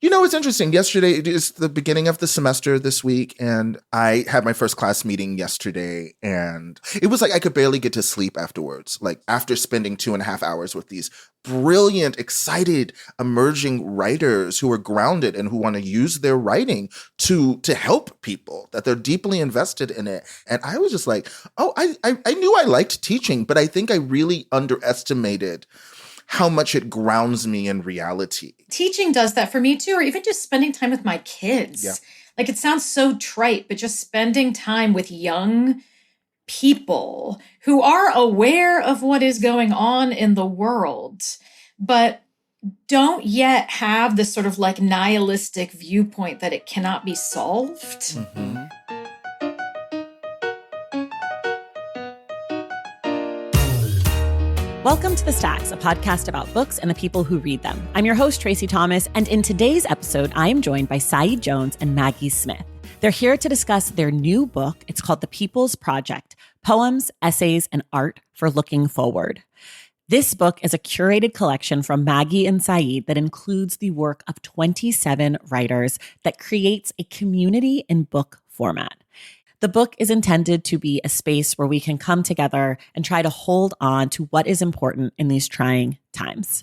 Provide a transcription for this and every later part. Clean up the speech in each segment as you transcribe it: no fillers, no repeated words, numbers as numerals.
It's interesting. Yesterday it is the beginning of the semester this week, and I had my first class meeting yesterday, and it was like I could barely get to sleep afterwards. Like after spending 2.5 hours with these brilliant, excited, emerging writers who are grounded and who want to use their writing to help people, that they're deeply invested in it. And I was just like, oh, I knew I liked teaching, but I think I really underestimated how much it grounds me in reality. Teaching does that for me too, or even just spending time with my kids. Yeah. Like it sounds so trite, but just spending time with young people who are aware of what is going on in the world, but don't yet have this sort of like nihilistic viewpoint that it cannot be solved. Mm-hmm. Welcome to The Stacks, a podcast about books and the people who read them. I'm your host, Tracy Thomas, and in today's episode, I am joined by Saeed Jones and Maggie Smith. They're here to discuss their new book. It's called The People's Project: Poems, Essays, and Art for Looking Forward. This book is a curated collection from Maggie and Saeed that includes the work of 27 writers that creates a community in book format. The book is intended to be a space where we can come together and try to hold on to what is important in these trying times.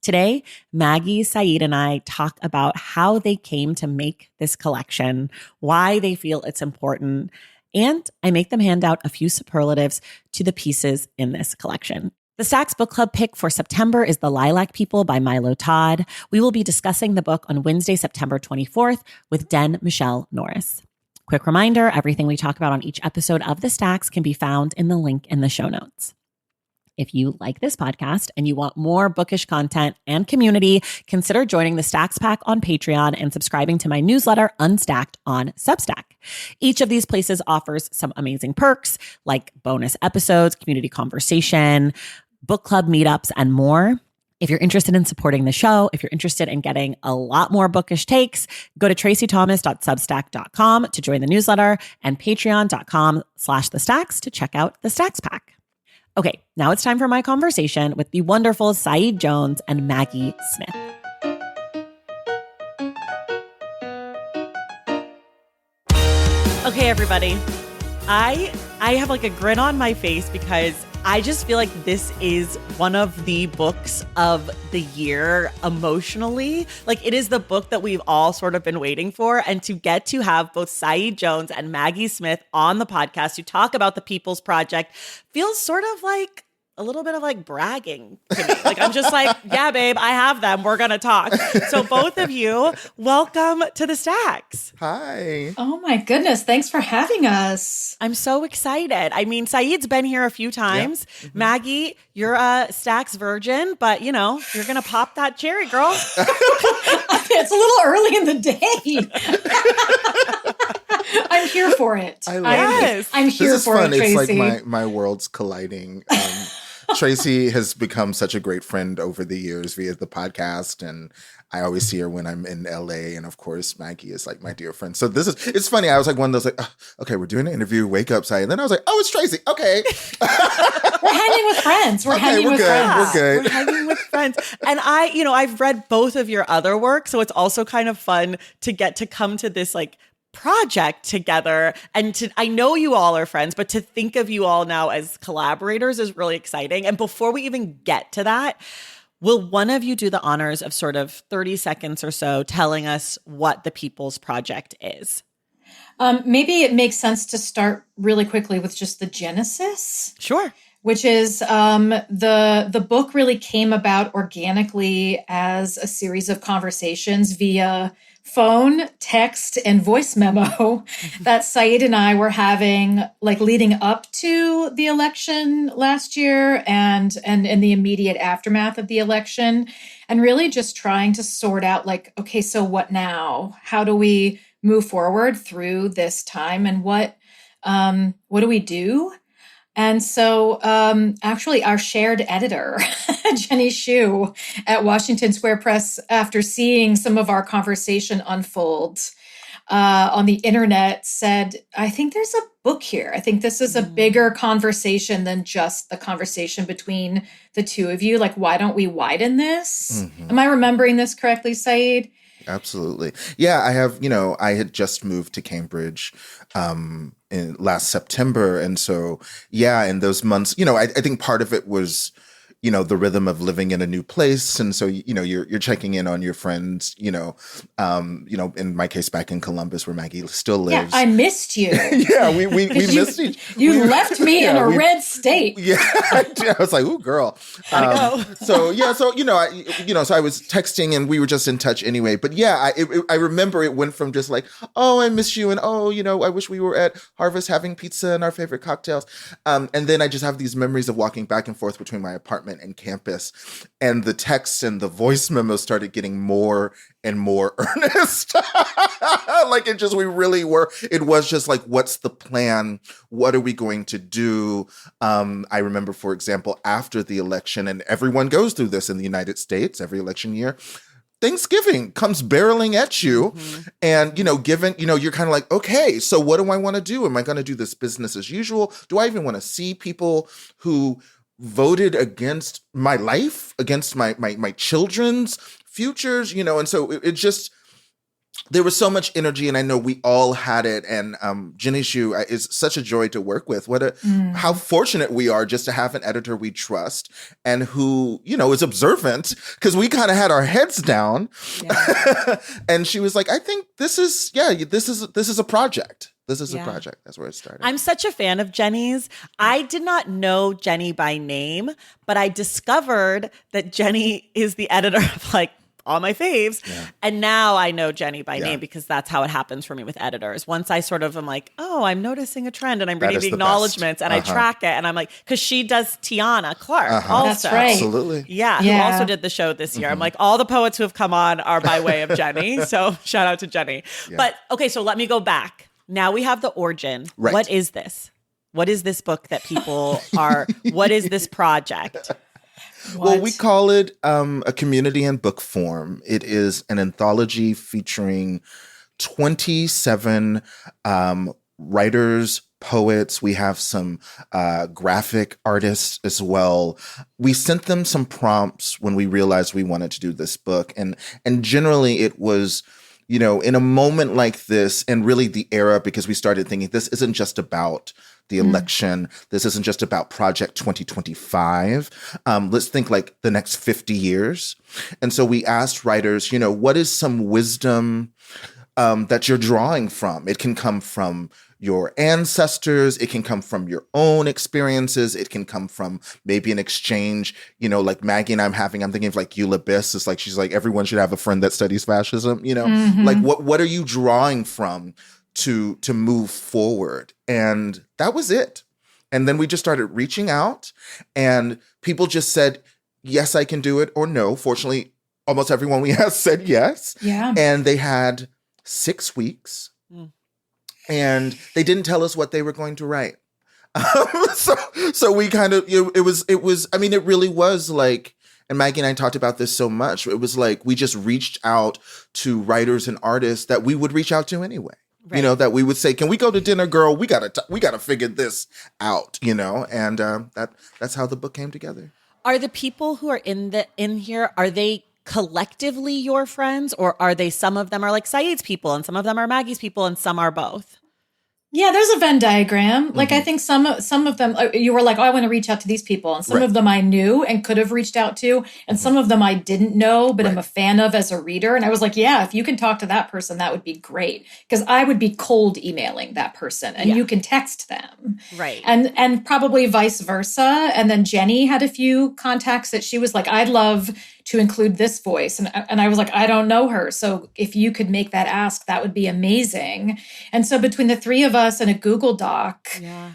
Today, Maggie, Saeed, and I talk about how they came to make this collection, why they feel it's important, and I make them hand out a few superlatives to the pieces in this collection. The Stacks Book Club pick for September is The Lilac People by Milo Todd. We will be discussing the book on Wednesday, September 24th with Den Michelle Norris. Quick reminder, everything we talk about on each episode of The Stacks can be found in the link in the show notes. If you like this podcast and you want more bookish content and community, consider joining the Stacks Pack on Patreon and subscribing to my newsletter, Unstacked, on Substack. Each of these places offers some amazing perks like bonus episodes, community conversation, book club meetups, and more. If you're interested in supporting the show, if you're interested in getting a lot more bookish takes, go to tracythomas.substack.com to join the newsletter and patreon.com/thestacks to check out the Stacks Pack. Okay, now it's time for my conversation with the wonderful Saeed Jones and Maggie Smith. Okay, everybody. I have like a grin on my face because I just feel like this is one of the books of the year emotionally. Like it is the book that we've all sort of been waiting for. And to get to have both Saeed Jones and Maggie Smith on the podcast to talk about the People's Project feels sort of like a little bit of like bragging to me. Like I'm just like, yeah, babe, I have them. We're going to talk. So both of you, welcome to the Stacks. Hi. Oh my goodness. Thanks for having us. I'm so excited. I mean, Saeed's been here a few times. Yeah. Mm-hmm. Maggie, you're a Stacks virgin, but you're going to pop that cherry, girl. It's a little early in the day. I'm here for it. I'm here for it, Tracy. It's like my worlds colliding. Tracy has become such a great friend over the years via the podcast, and I always see her when I'm in LA. And of course, Maggie is like my dear friend. So it's funny. I was like one of those like, oh, okay, we're doing an interview, wake up, Saeed. And then I was like, oh, it's Tracy. Okay. We're hanging with friends. We're hanging with friends. We're good. We're hanging with friends. And I've read both of your other work. So it's also kind of fun to get to come to this like project together, and I know you all are friends, but to think of you all now as collaborators is really exciting. And before we even get to that, will one of you do the honors of sort of 30 seconds or so telling us what the People's Project is? Maybe it makes sense to start really quickly with just the genesis. Sure. Which is the book really came about organically as a series of conversations via phone, text, and voice memo that Saeed and I were having like leading up to the election last year and in the immediate aftermath of the election, and really just trying to sort out like, okay, so what now? How do we move forward through this time, and what do we do? And so actually our shared editor, Jenny Shu at Washington Square Press, after seeing some of our conversation unfold on the internet, said, I think there's a book here. I think this is a bigger conversation than just the conversation between the two of you. Like, why don't we widen this? Mm-hmm. Am I remembering this correctly, Saeed? Absolutely. Yeah, I have, I had just moved to Cambridge in last September. And so, yeah, in those months, I think part of it was, the rhythm of living in a new place. And so, you're checking in on your friends, in my case, back in Columbus where Maggie still lives. Yeah, I missed you. Yeah, we missed each. You left me in a red state. Yeah, I was like, "Ooh, girl." Gotta go. So I was texting and we were just in touch anyway. But yeah, I remember it went from just like, "Oh, I miss you," and "Oh, I wish we were at Harvest having pizza and our favorite cocktails," and then I just have these memories of walking back and forth between my apartment and campus, and the texts and the voice memos started getting more and more earnest. Like it was just like, what's the plan? What are we going to do? I remember, for example, after the election, and everyone goes through this in the United States every election year, Thanksgiving comes barreling at you. Mm-hmm. And, given, you're kind of like, okay, so what do I want to do? Am I going to do this business as usual? Do I even want to see people who voted against my life, against my children's futures, and so it just, there was so much energy, and I know we all had it. And Jenny Shu is such a joy to work with. How fortunate we are just to have an editor we trust and who, is observant, because we kind of had our heads down. Yeah. And she was like, I think this is a project. This is a project. That's where it started. I'm such a fan of Jenny's. I did not know Jenny by name, but I discovered that Jenny is the editor of all my faves. Yeah. And now I know Jenny by name because that's how it happens for me with editors. Once I sort of am like, oh, I'm noticing a trend and I'm reading the acknowledgments and I track it. And I'm like, because she does Tiana Clark also. That's right. Absolutely. Yeah, who also did the show this year. Mm-hmm. I'm like, all the poets who have come on are by way of Jenny. So shout out to Jenny. Yeah. But okay, so let me go back. Now we have the origin. Right. What is this? What is this book that people are, what is this project? Well, we call it a community in book form. It is an anthology featuring 27 writers, poets. We have some graphic artists as well. We sent them some prompts when we realized we wanted to do this book. And generally it was, in a moment like this, and really the era, because we started thinking this isn't just about the election. This isn't just about Project 2025. Let's think like the next 50 years. And so we asked writers, what is some wisdom that you're drawing from? It can come from your ancestors. It can come from your own experiences. It can come from maybe an exchange, like Maggie and I'm thinking of like Eula Biss. It's like, she's like, everyone should have a friend that studies fascism, like what are you drawing from to move forward? And that was it. And then we just started reaching out and people just said, yes, I can do it, or no. Fortunately, almost everyone we asked said yes. Yeah. And they had 6 weeks. And they didn't tell us what they were going to write. So we kind of, it really was like, and Maggie and I talked about this so much. It was like, we just reached out to writers and artists that we would reach out to anyway. Right. That we would say, can we go to dinner, girl? We gotta figure this out, and that's how the book came together. Are the people who are in here, are they collectively your friends, or are they, some of them are like Saeed's people and some of them are Maggie's people and some are both? Yeah, there's a Venn diagram. Like, I think some of them, you were like, oh, I want to reach out to these people. And some of them I knew and could have reached out to. And some of them I didn't know, but I'm a fan of as a reader. And I was like, yeah, if you can talk to that person, that would be great. Because I would be cold emailing that person and you can text them. Right. And probably vice versa. And then Jenny had a few contacts that she was like, I'd love to include this voice. And I was like, I don't know her. So if you could make that ask, that would be amazing. And so between the three of us and a Google Doc,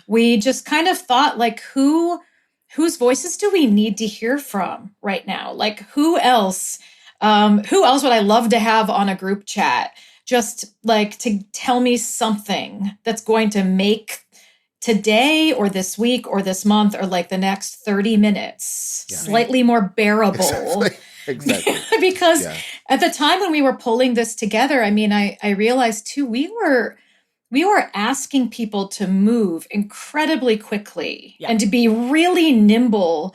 we just kind of thought like, whose voices do we need to hear from right now? Like who else would I love to have on a group chat? Just like to tell me something that's going to make today or this week or this month or like the next 30 minutes slightly more bearable. Exactly. Because at the time when we were pulling this together, I mean, I realized too, we were asking people to move incredibly quickly and to be really nimble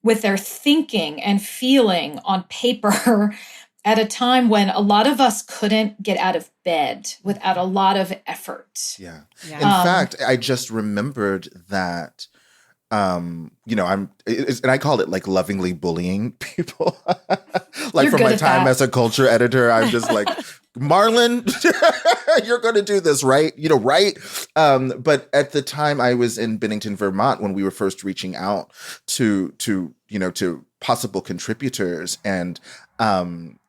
with their thinking and feeling on paper at a time when a lot of us couldn't get out of bed without a lot of effort. Yeah. Yeah. In fact, I just remembered that, you know, and I call it like lovingly bullying people. Like You're from good my at time that. as a culture editor, I'm just like, Marlon, you're going to do this, right? You know, right? But at the time I was in Bennington, Vermont, when we were first reaching out to possible contributors. And,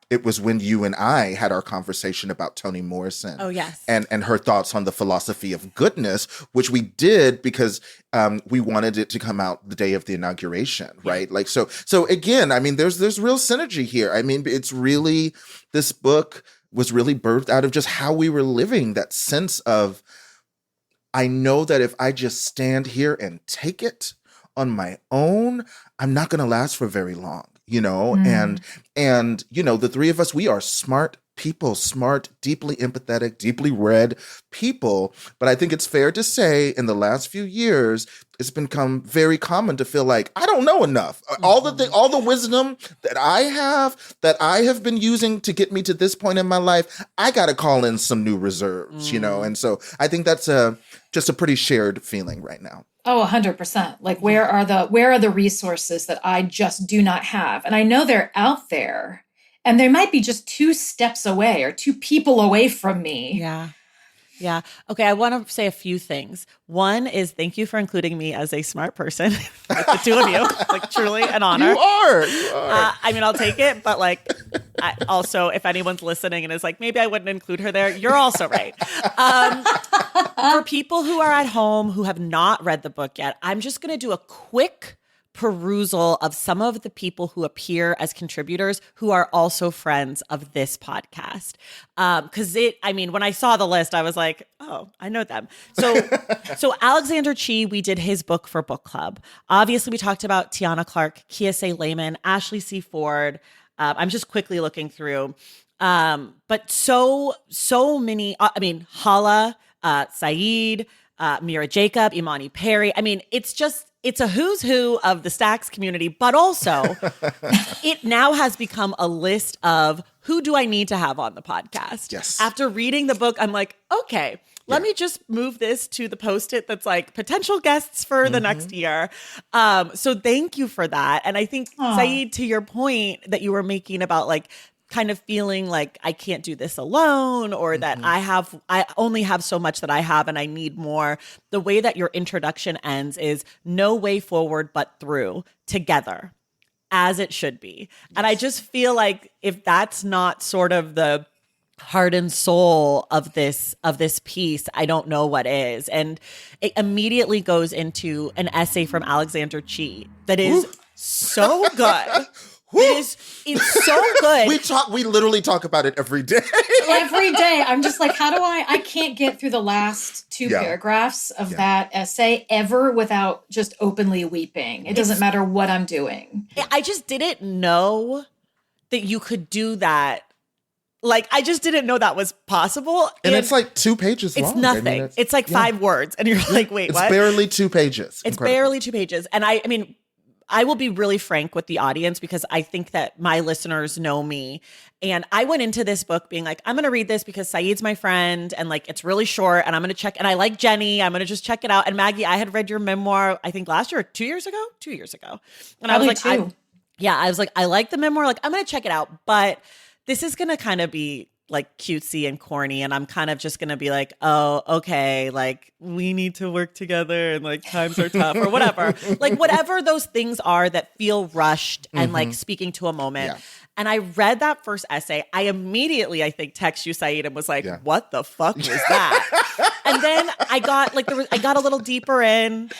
it was when you and I had our conversation about Toni Morrison. Oh, yes. And her thoughts on the philosophy of goodness, which we did because we wanted it to come out the day of the inauguration, right? Like, so again, I mean, there's real synergy here. I mean, it's really, this book was really birthed out of just how we were living, that sense of, I know that if I just stand here and take it on my own, I'm not going to last for very long. You know, and, you know, the three of us, we are smart people, smart, deeply empathetic, deeply read people. But I think it's fair to say in the last few years, it's become very common to feel like, I don't know enough. All the wisdom that I have been using to get me to this point in my life, I got to call in some new reserves, you know? And so I think that's just a pretty shared feeling right now. Oh, 100%. Like, where are the resources that I just do not have? And I know they're out there, and they might be just 2 steps away or 2 people away from me. Yeah. Yeah. Okay. I want to say a few things. One is thank you for including me as a smart person. Like the two of you, like truly an honor. You are. I mean, I'll take it, but like, also, if anyone's listening and is like, maybe I wouldn't include her there, you're also right. For people who are at home who have not read the book yet, I'm just going to do a quick perusal of some of the people who appear as contributors who are also friends of this podcast. Because when I saw the list, I was like, oh, I know them. So Alexander Chee, we did his book for book club. Obviously, we talked about Tiana Clark, Kiese Lehman, Ashley C. Ford. I'm just quickly looking through. But so many, Hala, Saeed, Mira Jacob, Imani Perry. I mean, it's a who's who of the Stacks community, but also it now has become a list of who do I need to have on the podcast. Yes. After reading the book, I'm like, okay, let me just move this to the Post-it that's like potential guests for the next year. So thank you for that. And I think, Saeed, to your point that you were making about like kind of feeling like I can't do this alone, or that I only have so much that I have and I need more. The way that your introduction ends is no way forward but through, together, as it should be. Yes. And I just feel like if that's not sort of the heart and soul of this piece, I don't know what is. And it immediately goes into an essay from Alexander Chee that is so good. It's so good. We literally talk about it every day. Every day. I'm just like, I can't get through the last 2 paragraphs of that essay ever without just openly weeping. It doesn't matter what I'm doing. I just didn't know that you could do that. Like, I just didn't know that was possible. And it's like 2 pages long. It's nothing. I mean, it's like 5 words. And you're like, wait, it's what? It's barely 2 pages. It's barely 2 pages. And I mean, I will be really frank with the audience because I think that my listeners know me. And I went into this book being like, I'm going to read this because Saeed's my friend and like it's really short and I'm going to check. And I like Jenny. I'm going to just check it out. And Maggie, I had read your memoir, I think last year or 2 years ago. And Probably I was like, I like the memoir. Like, I'm going to check it out. But this is going to kind of be like cutesy and corny. And I'm kind of just going to be like, oh, okay. Like, we need to work together and like times are tough or whatever. Like whatever those things are that feel rushed and like speaking to a moment. Yeah. And I read that first essay. I immediately, I think, text you, Saeed, and was like, what the fuck was that? And then I got a little deeper in.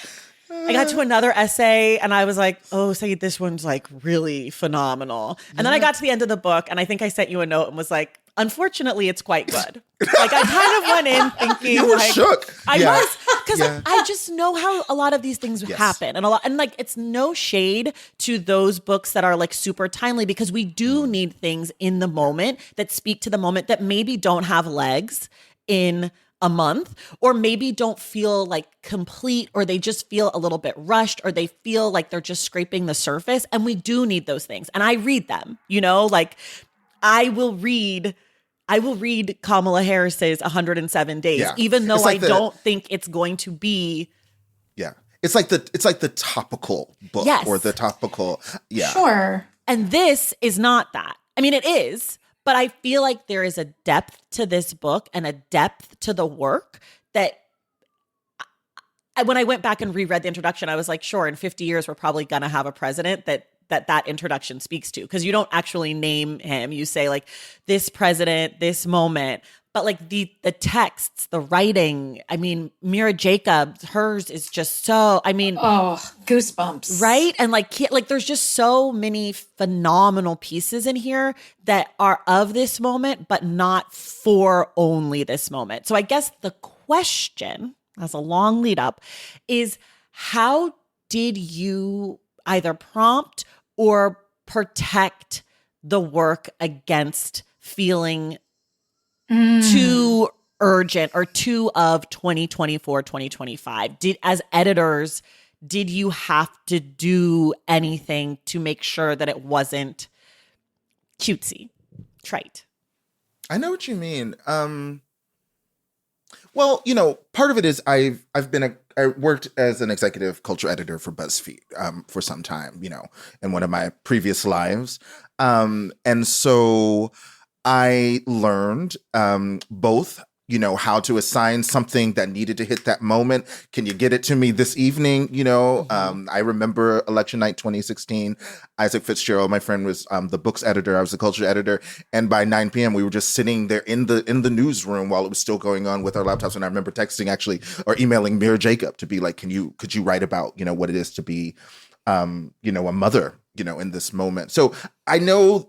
I got to another essay and I was like, oh, Saeed, this one's like really phenomenal. And then I got to the end of the book and I think I sent you a note and was like, unfortunately, it's quite good. Like I kind of went in thinking you were like, shook. I was, because I just know how a lot of these things happen and like it's no shade to those books that are like super timely because we do need things in the moment that speak to the moment that maybe don't have legs in a month, or maybe don't feel like complete, or they just feel a little bit rushed, or they feel like they're just scraping the surface. And we do need those things. And I read them, like I will read Kamala Harris's 107 Days, even though I don't think it's going to be. Yeah. It's like the topical book or the topical. Yeah. Sure. And this is not that. I mean, it is, but I feel like there is a depth to this book and a depth to the work that when I went back and reread the introduction, I was like, sure, in 50 years, we're probably going to have a president that introduction speaks to, because you don't actually name him. You say like this president, this moment, but like the texts, the writing, I mean, Mira Jacobs, hers is just so, I mean. Oh, goosebumps. Right? And like there's just so many phenomenal pieces in here that are of this moment, but not for only this moment. So I guess the question, as a long lead up, is how did you either prompt or protect the work against feeling too urgent or too of 2024, 2025? As editors, did you have to do anything to make sure that it wasn't cutesy, trite? I know what you mean. Well, part of it is I worked as an executive culture editor for BuzzFeed for some time, in one of my previous lives. And so I learned both, how to assign something that needed to hit that moment. Can you get it to me this evening? I remember election night 2016. Isaac Fitzgerald, my friend, was the books editor. I was the culture editor. And by 9 p.m., we were just sitting there in the newsroom while it was still going on with our laptops. And I remember texting or emailing Mira Jacob to be like, could you write about, what it is to be, a mother, in this moment. So I know,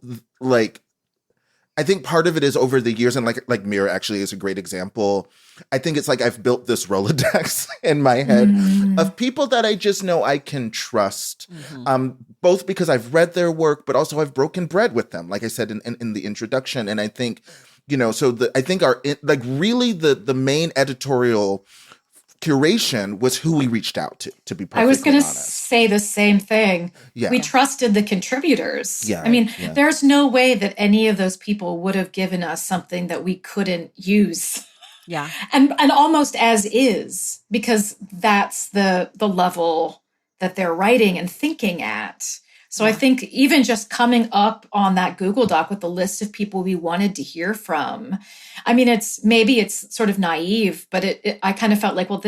I think part of it is over the years, and like Mira actually is a great example. I think it's like I've built this Rolodex in my head of people that I just know I can trust, both because I've read their work, but also I've broken bread with them, like I said in the introduction. And I think, I think really the main editorial curation was who we reached out to be perfectly honest. I was going to say the same thing. Yeah. We trusted the contributors. Yeah, I mean, there's no way that any of those people would have given us something that we couldn't use. Yeah. And almost as is, because that's the level that they're writing and thinking at. So I think even just coming up on that Google Doc with the list of people we wanted to hear from, I mean, it's sort of naive, but I kind of felt like, well,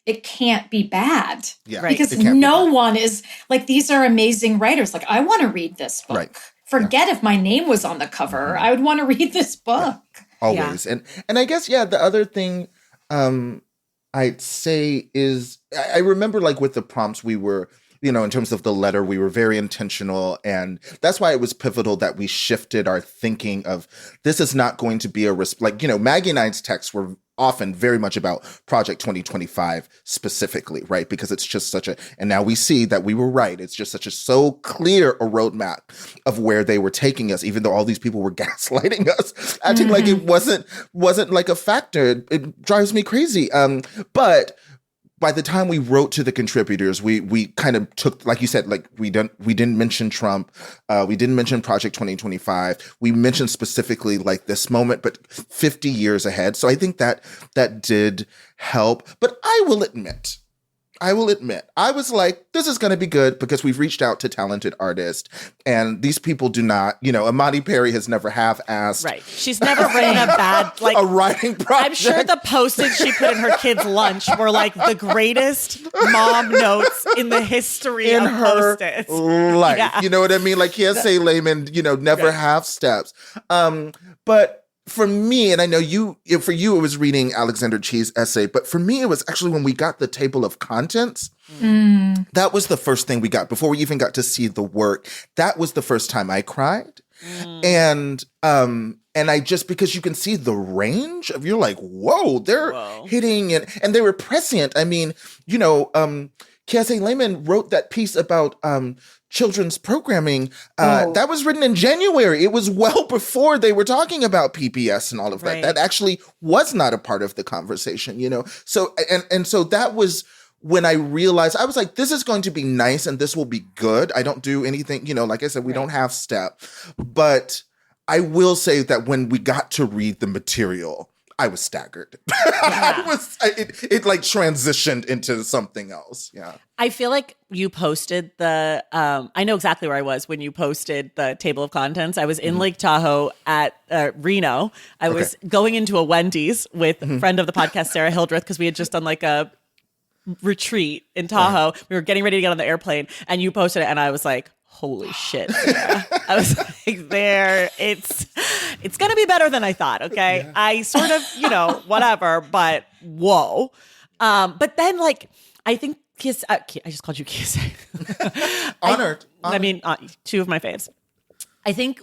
it can't be bad. Yeah, right. Because no one is like, these are amazing writers. Like, I want to read this book. Right. Forget if my name was on the cover. I would want to read this book. Yeah. Always. Yeah. And I guess, the other thing I'd say is I remember like with the prompts we were, in terms of the letter, we were very intentional. And that's why it was pivotal that we shifted our thinking of this is not going to be Maggie and I's texts were often very much about Project 2025 specifically, right? Because it's just and now we see that we were right. It's just so clear a roadmap of where they were taking us, even though all these people were gaslighting us, acting like it wasn't like a factor. It drives me crazy. But by the time we wrote to the contributors, we kind of took, like you said, like we didn't mention Trump, we didn't mention Project 2025. We mentioned specifically like this moment, but 50 years ahead. So I think that did help. But I will admit, I was like, this is going to be good because we've reached out to talented artists and these people do not, Amani Perry has never half-assed. Right. She's never written a bad, a writing project. I'm sure the post-its she put in her kids' lunch were like the greatest mom notes in the history of her post-its. Life. Yeah. You know what I mean? Like Kiese Layman, never half steps. But for me, and I know for you, it was reading Alexander Chee's essay, but for me, it was actually when we got the table of contents. That was the first thing we got before we even got to see the work. That was the first time I cried. And I just, because you can see the range of, you're like, whoa, they're hitting it. And they were prescient. I mean, Kiese Layman wrote that piece about children's programming. That was written in January. It was well before they were talking about PBS and all of that. Right. That actually was not a part of the conversation, So, and so that was when I realized, I was like, this is going to be nice and this will be good. I don't do anything, like I said, we don't have step. But I will say that when we got to read the material, I was staggered. Yeah. It like transitioned into something else. Yeah. I feel like you posted I know exactly where I was when you posted the table of contents. I was in Lake Tahoe at Reno. I was going into a Wendy's with a friend of the podcast, Sarah Hildreth, because we had just done like a retreat in Tahoe. Right. We were getting ready to get on the airplane, and you posted it, and I was like, holy shit. Sarah. I was like, it's going to be better than I thought. Okay. Yeah. I sort of, whatever, but whoa. But then like, I think I just called you Kiss. Honored. I mean, two of my faves. I think,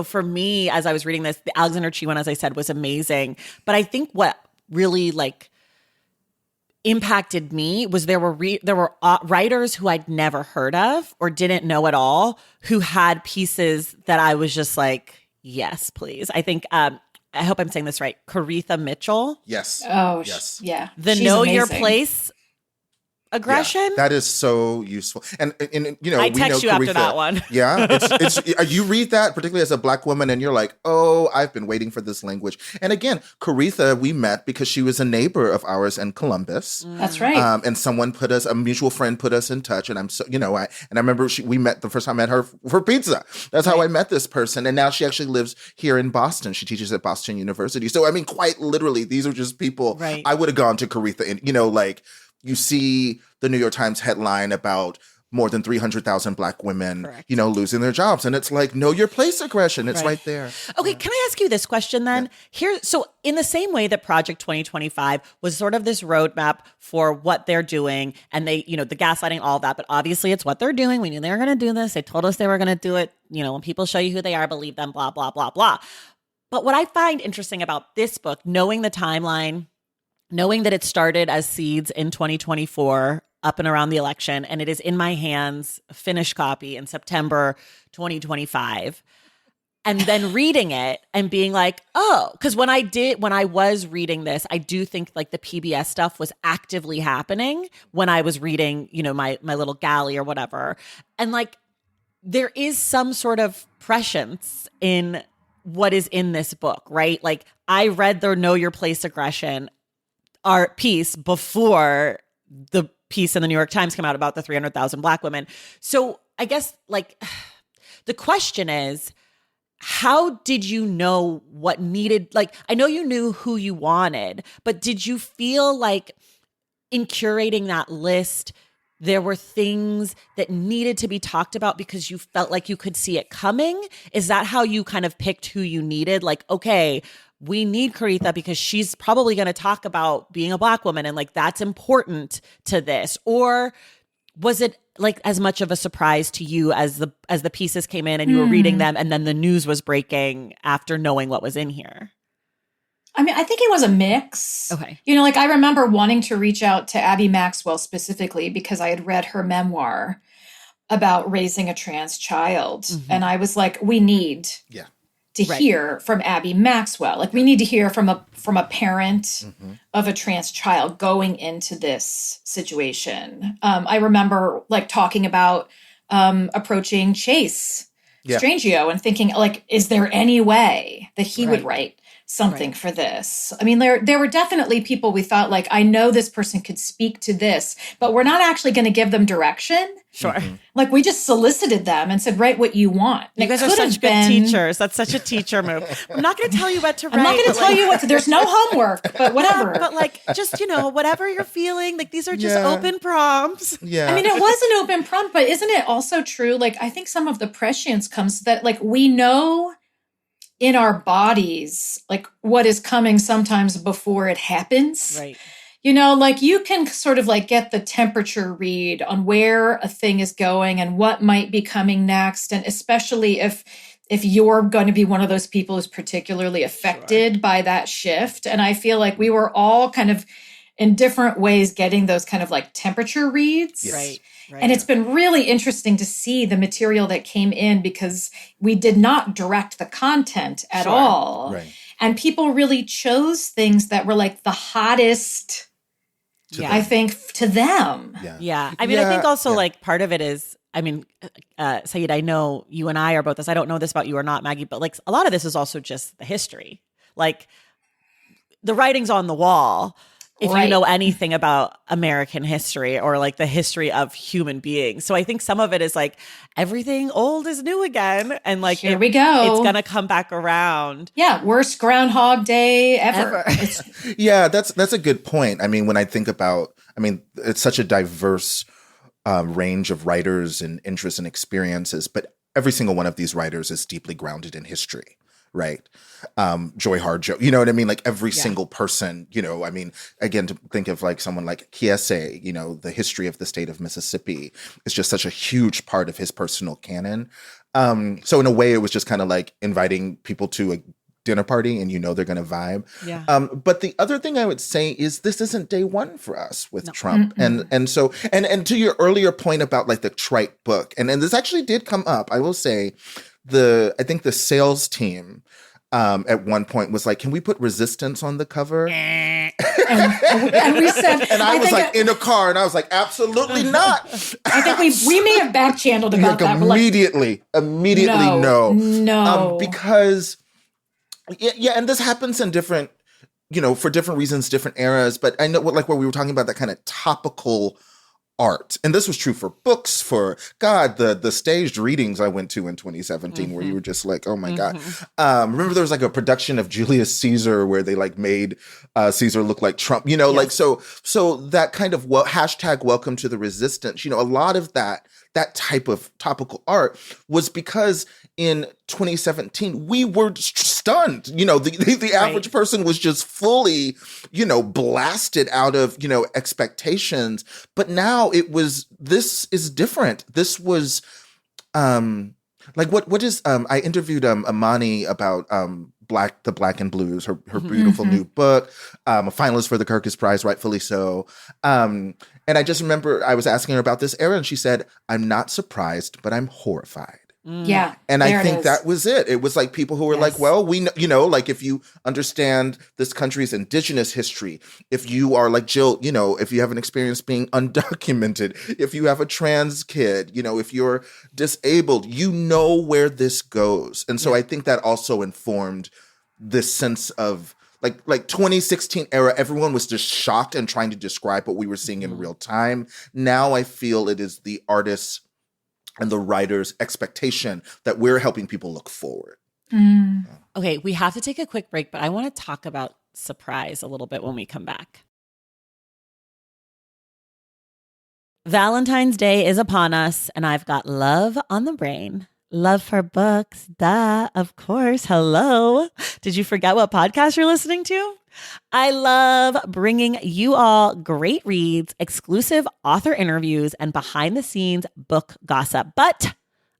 for me, as I was reading this, the Alexander Chi one, as I said, was amazing. But I think what really like impacted me was there were writers who I'd never heard of or didn't know at all who had pieces that I was just like, yes, please. I think I hope I'm saying this right. Caritha Mitchell. Yes. Oh, yes. Yeah. The She's Know amazing. Your Place aggression. Yeah, that is so useful. And I text you Caritha, after that one. Yeah. It's you read that, particularly as a Black woman, and you're like, oh, I've been waiting for this language. And again, Caritha, we met because she was a neighbor of ours in Columbus. That's right. And a mutual friend put us in touch. And I'm so, I remember we met the first time I met her for pizza. That's how I met this person. And now she actually lives here in Boston. She teaches at Boston University. So, I mean, quite literally, these are just people I would have gone to Caritha and, you see the New York Times headline about more than 300,000 Black women, losing their jobs. And it's like, know your place aggression. It's right there. Okay, can I ask you this question then? Yeah. So in the same way that Project 2025 was sort of this roadmap for what they're doing and they, the gaslighting, all that, but obviously it's what they're doing. We knew they were going to do this. They told us they were going to do it. When people show you who they are, believe them, blah, blah, blah, blah. But what I find interesting about this book, knowing the timeline, knowing that it started as seeds in 2024 up and around the election, and it is in my hands, a finished copy in September 2025, and then reading it and being like, oh, because when I was reading this, I do think like the PBS stuff was actively happening when I was reading, my little galley or whatever. And like, there is some sort of prescience in what is in this book, right? Like I read the Know Your Place aggression art piece before the piece in the New York Times came out about the 300,000 Black women. So I guess like the question is, how did you know what needed, like, I know you knew who you wanted, but did you feel like in curating that list, there were things that needed to be talked about because you felt like you could see it coming? Is that how you kind of picked who you needed? Like, okay, we need Caritha because she's probably going to talk about being a Black woman and like that's important to this. Or was it like as much of a surprise to you as the pieces came in and you were reading them and then the news was breaking after knowing what was in here? I mean, I think it was a mix. Okay. Like I remember wanting to reach out to Abby Maxwell specifically because I had read her memoir about raising a trans child. Mm-hmm. And I was like, we need to hear from Abby Maxwell. Like we need to hear from a parent of a trans child going into this situation. I remember like talking about approaching Chase Strangio and thinking like, is there any way that he would write something for this? I mean, there were definitely people we thought like, I know this person could speak to this, but we're not actually going to give them direction. Sure. Like we just solicited them and said, write what you want. You guys are such good teachers. That's such a teacher move. I'm not going to tell you what to write. I'm not going to tell you what to, there's no homework, but whatever. But like, just, whatever you're feeling, like these are just open prompts. Yeah. I mean, it was an open prompt, but isn't it also true? Like, I think some of the prescience comes that like, we know in our bodies, like what is coming sometimes before it happens. Right. Like you can sort of like get the temperature read on where a thing is going and what might be coming next. And especially if you're going to be one of those people who's particularly affected by that shift. And I feel like we were all kind of in different ways getting those kind of like temperature reads. Yes. Right. And it's been really interesting to see the material that came in because we did not direct the content at all. Right. And people really chose things that were like the hottest, I think, to them. Yeah. I mean, I think also like part of it is Saeed, I know you and I are both this. I don't know this about you or not, Maggie, but like a lot of this is also just the history. Like the writing's on the wall. If you know anything about American history or like the history of human beings. So I think some of it is like everything old is new again. And like, here we go. It's going to come back around. Yeah. Worst Groundhog Day ever. Yeah, that's a good point. I mean, when I think about, it's such a diverse range of writers and interests and experiences, but every single one of these writers is deeply grounded in history. Right. Joy Harjo, you know what I mean? Like every single person, again, to think of like someone like Kiese, the history of the state of Mississippi is just such a huge part of his personal canon. So in a way, it was just kind of like inviting people to a dinner party and they're going to vibe. Yeah. But the other thing I would say is this isn't day one for us with Trump. And so to your earlier point about like the trite book, and this actually did come up, I will say, I think the sales team at one point was like, can we put resistance on the cover? And we said, and I was like in a car and I was like, absolutely not. I think we may have back channeled about that. Immediately, no. Because and this happens in different, for different reasons, different eras. But I know where we were talking about that kind of topical art. And this was true for books, for the staged readings I went to in 2017 where you were just like, oh my God. Remember there was like a production of Julius Caesar where they like made Caesar look like Trump, like so that kind of hashtag welcome to the resistance, a lot of that type of topical art was because in 2017 we were stunned. The average person was just fully, blasted out of, expectations. But now this is different. This was what is I interviewed Amani about the Black and Blues, her beautiful new book, a finalist for the Kirkus Prize, rightfully so. And I just remember I was asking her about this era and she said, I'm not surprised, but I'm horrified. Yeah. And I think that was it. It was like people who were like, well, we know, like if you understand this country's indigenous history, if you are like Jill, if you have an experience being undocumented, if you have a trans kid, if you're disabled, where this goes. And so I think that also informed this sense of like 2016 era, everyone was just shocked and trying to describe what we were seeing in real time. Now I feel it is the artists and the writer's expectation that we're helping people look forward. Okay, we have to take a quick break, but I want to talk about surprise a little bit when we come back. Valentine's Day is upon us, and I've got love on the brain. Love for books, duh, of course. Hello. Did you forget what podcast you're listening to? I love bringing you all great reads, exclusive author interviews, and behind-the-scenes book gossip. But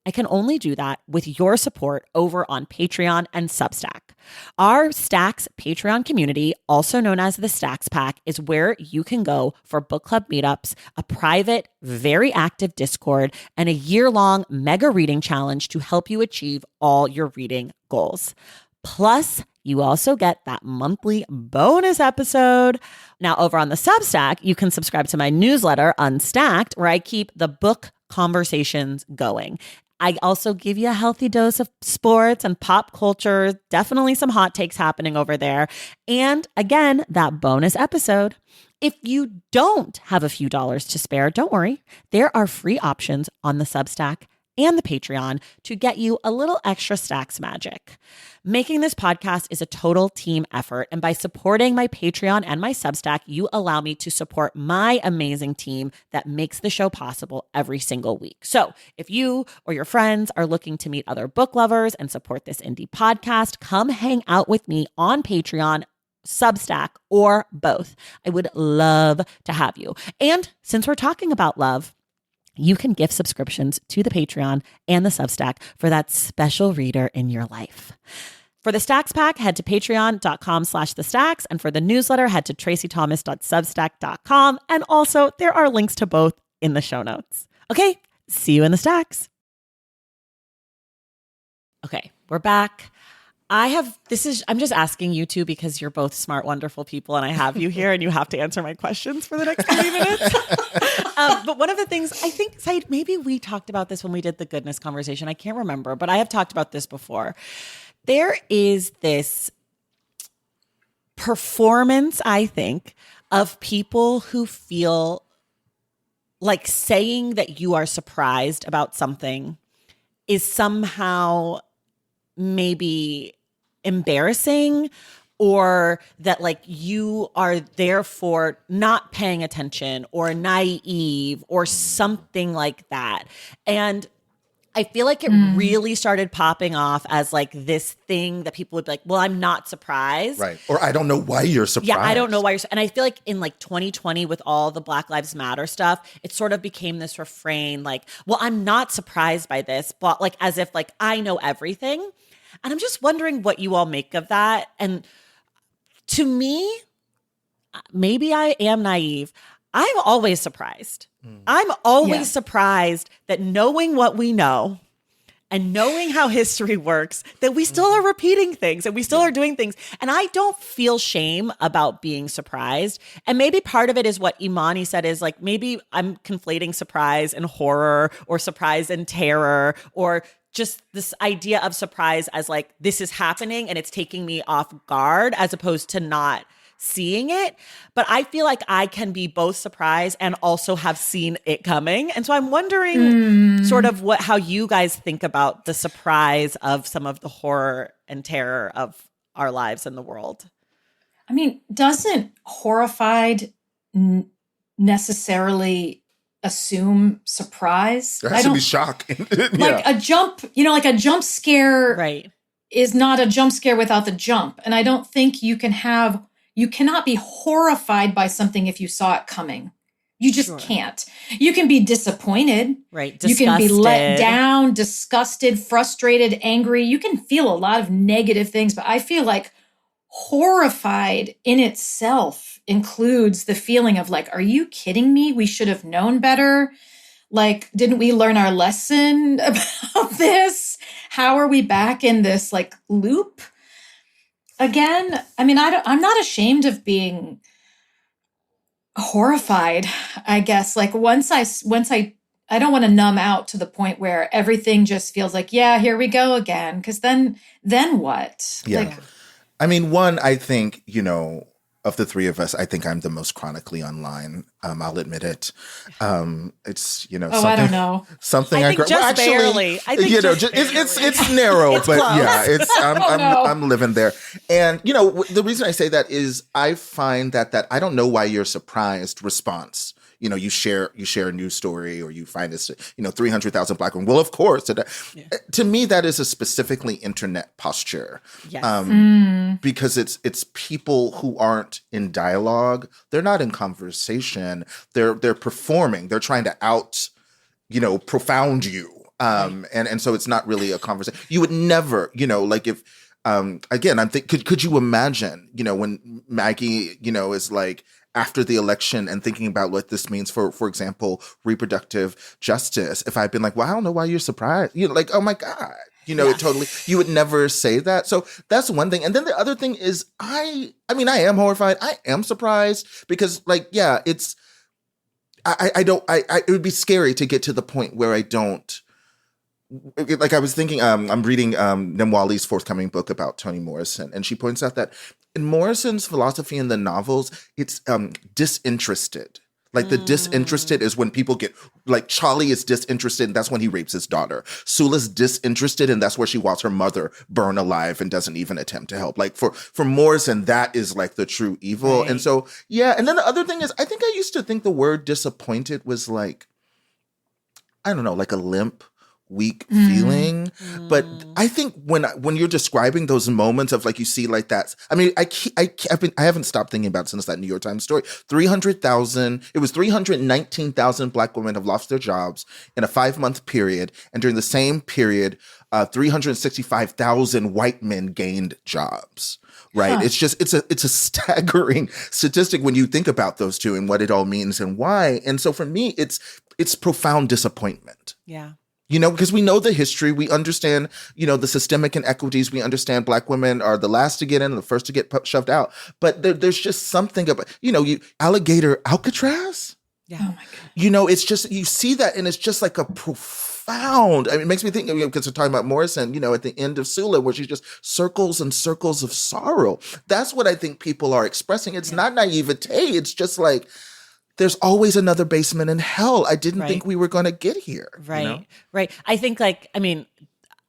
I can only do that with your support over on Patreon and Substack. Our Stacks Patreon community, also known as the Stacks Pack, is where you can go for book club meetups, a private, very active Discord, and a year-long mega reading challenge to help you achieve all your reading goals. Plus, you also get that monthly bonus episode. Now, over on the Substack, you can subscribe to my newsletter, Unstacked, where I keep the book conversations going. I also give you a healthy dose of sports and pop culture, definitely some hot takes happening over there. And again, that bonus episode. If you don't have a few dollars to spare, don't worry. There are free options on the Substack and the Patreon to get you a little extra Stacks magic. Making this podcast is a total team effort, and by supporting my Patreon and my Substack, you allow me to support my amazing team that makes the show possible every single week. So if you or your friends are looking to meet other book lovers and support this indie podcast, come hang out with me on Patreon, Substack, or both. I would love to have you. And since we're talking about love, you can gift subscriptions to the Patreon and the Substack for that special reader in your life. For the Stacks Pack, head to patreon.com/thestacks. And for the newsletter, head to tracythomas.substack.com. And also, there are links to both in the show notes. Okay, see you in the Stacks. Okay, we're back. I'm just asking you two because you're both smart, wonderful people, and I have you here and you have to answer my questions for the next 30 minutes. But one of the things I think, Saeed, maybe we talked about this when we did the goodness conversation. I can't remember, but I have talked about this before. There is this performance, I think, of people who feel like saying that you are surprised about something is somehow maybe embarrassing, or that like you are therefore not paying attention or naive or something like that. And I feel like it really started popping off as like this thing that people would be like, well, I'm not surprised. Right. Or I don't know why you're surprised. Yeah, I don't know why you're. And I feel like in like 2020 with all the Black Lives Matter stuff, it sort of became this refrain like, well, I'm not surprised by this, but like as if like I know everything. And I'm just wondering what you all make of that. And to me, maybe I am naive. I'm always surprised. I'm always surprised that knowing what we know and knowing how history works, that we still are repeating things and we still are doing things. And I don't feel shame about being surprised. And maybe part of it is what Imani said is like, maybe I'm conflating surprise and horror or surprise and terror, or just this idea of surprise as like, this is happening and it's taking me off guard as opposed to not seeing it. But I feel like I can be both surprised and also have seen it coming. And so I'm wondering sort of how you guys think about the surprise of some of the horror and terror of our lives in the world. I mean, doesn't horrified necessarily assume surprise? There has to be shock. Like a jump, like a jump scare right. is not a jump scare without the jump. And I don't think you cannot be horrified by something if you saw it coming. You just can't. You can be disappointed. Right. Disgusted. You can be let down, disgusted, frustrated, angry. You can feel a lot of negative things, but I feel like horrified in itself includes the feeling of like, are you kidding me? We should have known better. Like, didn't we learn our lesson about this? How are we back in this like loop again? I mean, I'm not ashamed of being horrified, I guess. Like once I don't want to numb out to the point where everything just feels like, yeah, here we go again. Because then what? Yeah. Like, I mean, one, I think, of the three of us, I think I'm the most chronically online. I'll admit it. It's I don't know. Something I think just barely. I think it's narrow, it's but close. Yeah, I'm living there. And the reason I say that is I find that I don't know why you're surprised response. You share a news story or you find this, 300,000 Black women. Well, of course. To me, that is a specifically internet posture. Yes. Because it's people who aren't in dialogue. They're not in conversation. They're performing. They're trying to profound you. And so it's not really a conversation. You would never, like if, again, I'm thinking, could you imagine, when Maggie, is like, after the election and thinking about what this means for example, reproductive justice, if I'd been like, well, I don't know why you're surprised, like, oh my God, it totally, you would never say that. So that's one thing. And then the other thing is I am horrified. I am surprised because like, yeah, it's, it would be scary to get to the point where I don't, like I was thinking, I'm reading Nemwali's forthcoming book about Toni Morrison, and she points out that in Morrison's philosophy in the novels, it's disinterested. Like the disinterested is when people get, like Charlie is disinterested and that's when he rapes his daughter. Sula's disinterested and that's where she watches her mother burn alive and doesn't even attempt to help. Like for Morrison, that is like the true evil. Right. And so, yeah. And then the other thing is, I think I used to think the word disappointed was like, I don't know, like a limp, weak feeling. But I think when you're describing those moments of like, you see like that, I mean, I haven't stopped thinking about it since that New York Times story. 319,000 Black women have lost their jobs in a 5-month period. And during the same period, 365,000 white men gained jobs. Right. Huh. It's just, it's a staggering statistic when you think about those two and what it all means and why. And so for me, it's profound disappointment. Yeah. Because we know the history, we understand, the systemic inequities. We understand Black women are the last to get in, the first to get shoved out. But there's just something about, alligator Alcatraz. Yeah. Oh my God. It's just, you see that and it's just like a profound, it makes me think, because we're talking about Morrison, at the end of Sula, where she just circles and circles of sorrow. That's what I think people are expressing. It's not naivete. It's just like, there's always another basement in hell. I didn't think we were going to get here. Right. Right. I think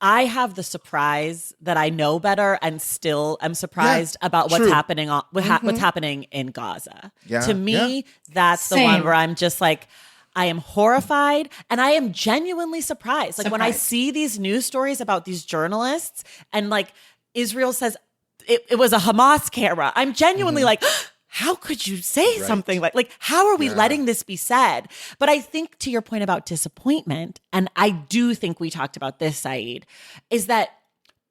I have the surprise that I know better and still am surprised about what's happening what's happening in Gaza. Yeah, to me, that's the one where I'm just like, I am horrified and I am genuinely surprised. Like when I see these news stories about these journalists and like Israel says it was a Hamas camera, I'm genuinely like, how could you say something like how are we letting this be said? But I think to your point about disappointment, and I do think we talked about this, Saeed, is that